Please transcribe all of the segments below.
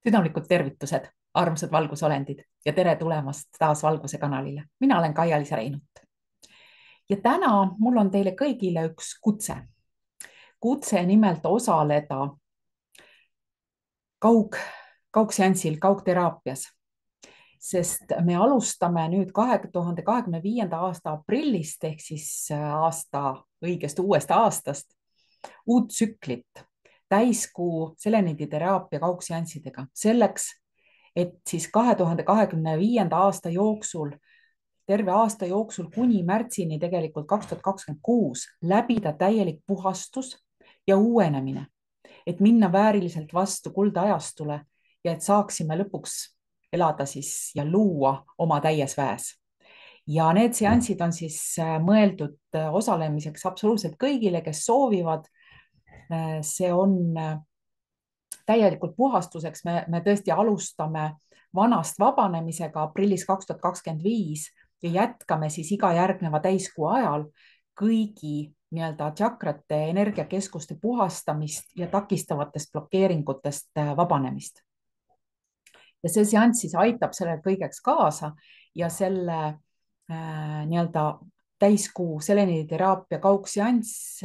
Südamlikud tervitused, armsad valgusolendid ja tere tulemast taas Valguse kanalile. Mina olen Kaia-Liisa Reinut. Ja täna mul on teile kõigile üks kutse. Kutse nimelt osaleda kaugseansil, kaugteraapias. Sest me alustame nüüd 2025. aasta aprillist ehk siis õigest uuest aastast uut tsüklit täiskuu seleniiditeraapia kaugseanssidega selleks, et siis 2025. aasta jooksul, terve aasta jooksul kuni märtsini tegelikult 2026 läbida täielik puhastus ja uuenemine, et minna vääriliselt vastu kuldajastule ja et saaksime lõpuks elada siis ja luua oma täies väes. Ja need seansid on siis mõeldud osalemiseks absoluutselt kõigile, kes soovivad. See on täielikult puhastuseks. Me tõesti alustame vanast vabanemisega aprillis 2025 ja jätkame siis iga järgneva täiskuu ajal kõigi nii-öelda tšakrate energiakeskuste puhastamist ja takistavatest blokeeringutest vabanemist. Ja see seanss siis aitab sellele kõigeks kaasa ja selle nii-öelda täiskuu seleniiditeraapia kaugseanss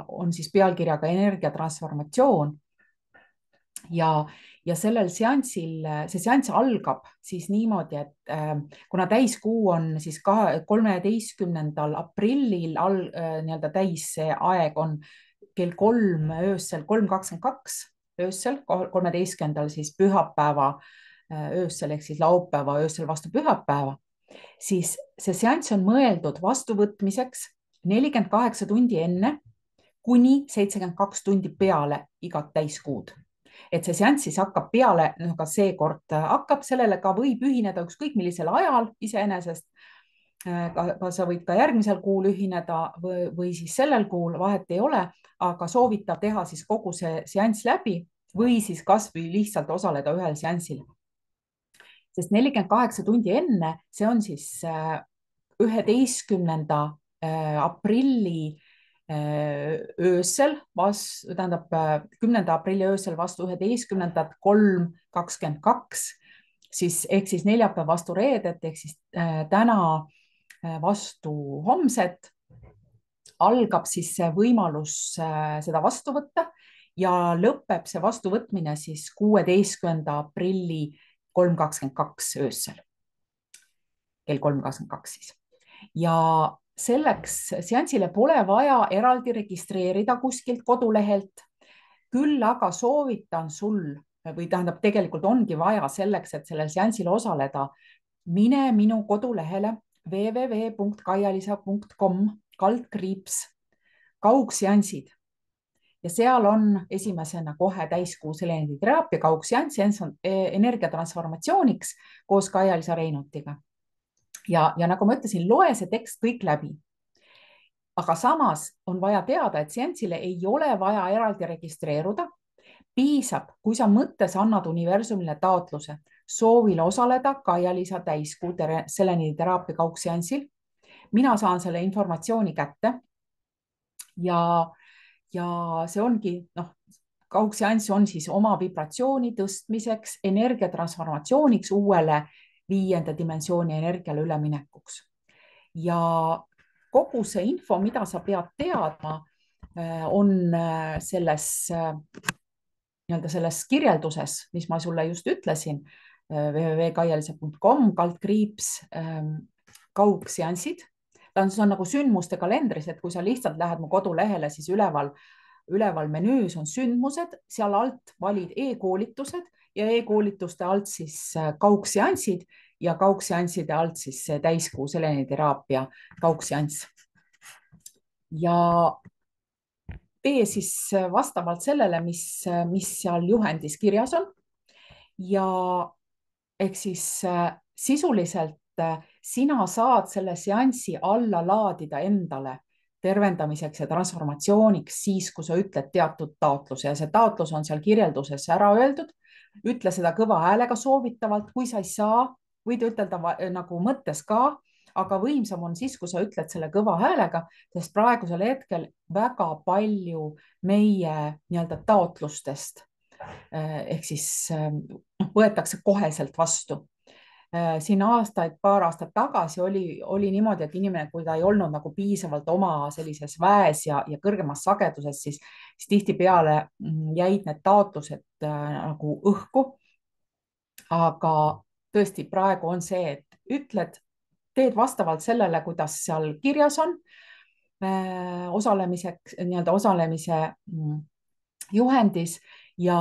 on siis pealkirjaga energiatransformatsioon. Ja sellel seansil, see seanss algab siis niimoodi, et kuna täiskuu on siis 13. aprillil nii-öelda täis, see aeg on kell 3 öösel, 3:22 öösel, 13. siis pühapäeva öösel ehk siis laupäeva öösel vastu pühapäeva, siis see seanss on mõeldud vastuvõtmiseks 48 tundi enne kuni 72 tundi peale igat täiskuud. Et see seanss siis hakkab peale, ka seekord hakkab, sellele ka võib ühineda ükskõik millisel ajal iseenesest. Ka sa võid ka järgmisel kuul ühineda või siis sellel kuul, vahet ei ole, aga soovitav teha siis kogu see seanss läbi või siis kas või lihtsalt osaleda ühel seanssil. Sest 48 tundi enne, see on siis 11. aprilli öösel, tähendab 10. aprilli öösel vastu 11. 3:22, siis ehk siis neljapäev vastu reedet, ehk siis täna vastu homset algab siis see võimalus seda vastu võtta ja lõpeb see vastuvõtmine siis 16. aprilli 3:22 öösel, kell 3:22 siis. Ja selleks seansile pole vaja eraldi registreerida kuskilt kodulehelt. Küll aga soovitan sul, või tähendab, tegelikult ongi vaja selleks, et sellel seansil osaleda, mine minu kodulehele www.kaialisa.com/kaugseansid. Ja seal on esimesena kohe täiskuu seleniiditeraapia kaugseanss energiatransformatsiooniks koos Kaia-Liisa Reinutiga. Ja nagu ma ütlesin, loe see tekst kõik läbi. Aga samas on vaja teada, et seansile ei ole vaja eraldi registreeruda. Piisab, kui sa mõttes annad universumile taotluse soovil osaleda Kaia-Liisa täiskuu seleniiditeraapia kaugseansil. Mina saan selle informatsiooni kätte ja see ongi, kaugseanss on siis oma vibratsiooni tõstmiseks, energiatransformatsiooniks, uuele 5. dimensiooni energiale üleminekuks. Ja kogu see info, mida sa pead teadma, on selles kirjelduses, mis ma sulle just ütlesin, www.kaialisa.com/kaugseansid. Ta on nagu sündmuste kalendris, et kui sa lihtsalt lähed mu kodulehele, siis üleval menüüs on sündmused, seal alt valid e-koolitused ja e-koolituste alt siis kaugseansid ja kaugseansside alt siis täiskuu seleniiditeraapia kaugseanss. Ja tee siis vastavalt sellele, mis seal juhendis kirjas on. Ja ehk siis sisuliselt sina saad selle seanssi alla laadida endale tervendamiseks ja transformatsiooniks siis, kui sa ütled teatud taotluse ja see taotlus on seal kirjelduses ära öeldud. Ütle seda kõva häälega soovitavalt, kui sa ei saa, võid ütelda nagu mõttes ka, aga võimsam on siis, kui sa ütled selle kõva häälega, sest praegusel hetkel väga palju meie nii-öelda taotlustest ehk siis võetakse koheselt vastu. Siin paar aastat tagasi oli niimoodi, et inimene, kui ta ei olnud nagu piisavalt oma sellises väes ja kõrgemas sageduses, siis tihtipeale jäid need taotlused nagu õhku. Aga tõesti, praegu on see, et ütled, teed vastavalt sellele, kuidas seal kirjas on, osalemise juhendis ja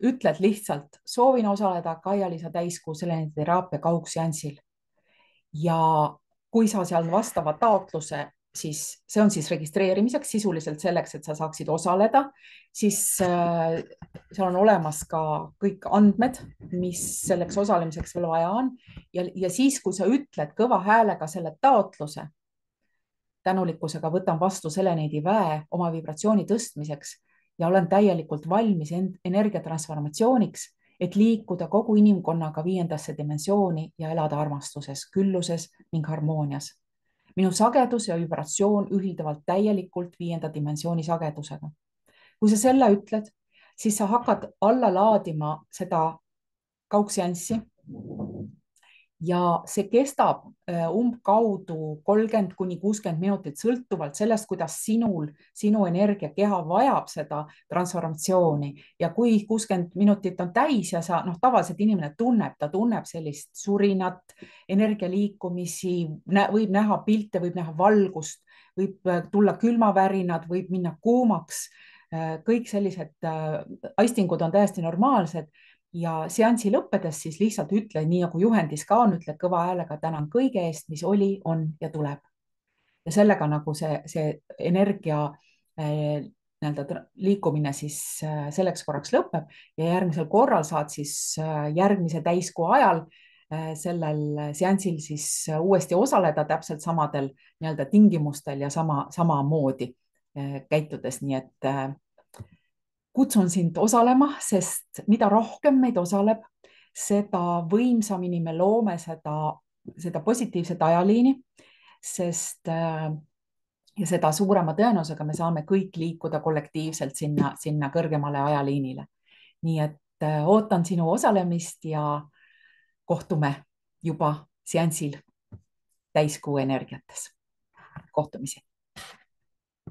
ütled lihtsalt, soovin osaleda Kaia-Liisa täiskuu seleniteraapia kaugseansil. Ja kui sa seal vastava taotluse, siis see on siis registreerimiseks, sisuliselt selleks, et sa saaksid osaleda, siis seal on olemas ka kõik andmed, mis selleks osalemiseks veel vaja on. Ja siis, kui sa ütled kõva häälega selle taotluse, tänulikkusega võtan vastu seleniidi väe oma vibratsiooni tõstmiseks ja olen täielikult valmis energiatransformatsiooniks, et liikuda kogu inimkonnaga 5. dimensiooni ja elada armastuses, külluses ning harmoonias. Minu sagedus ja vibratsioon ühildavad täielikult 5. dimensiooni sagedusega. Kui sa selle ütled, siis sa hakkad alla laadima seda kaugseanssi ja see kestab umbkaudu 30–60 minutit, sõltuvalt sellest, kuidas sinu energiakeha vajab seda transformatsiooni. Ja kui 60 minutit on täis ja sa, tavaliselt inimene ta tunneb sellist surinat, energialiikumisi, võib näha pilte, võib näha valgust, võib tulla külmavärinad, võib minna kuumaks. Kõik sellised aistingud on täiesti normaalsed. Ja seansi lõppedes siis lihtsalt ütle, nii nagu juhendis ka on, ütle kõva häälega, tänan kõige eest, mis oli, on ja tuleb. Ja sellega nagu see energia liikumine siis selleks korraks lõpeb ja järgmisel korral saad siis järgmise täiskuu ajal sellel seansil siis uuesti osaleda täpselt samadel tingimustel ja samamoodi käitudes, nii et kutsun sind osalema, sest mida rohkem meid osaleb, seda võimsamini me loome seda positiivset ajaliini, ja seda suurema tõenäosusega me saame kõik liikuda kollektiivselt sinna kõrgemale ajaliinile. Nii et ootan sinu osalemist ja kohtume juba seansil täiskuu energiates. Kohtumisi.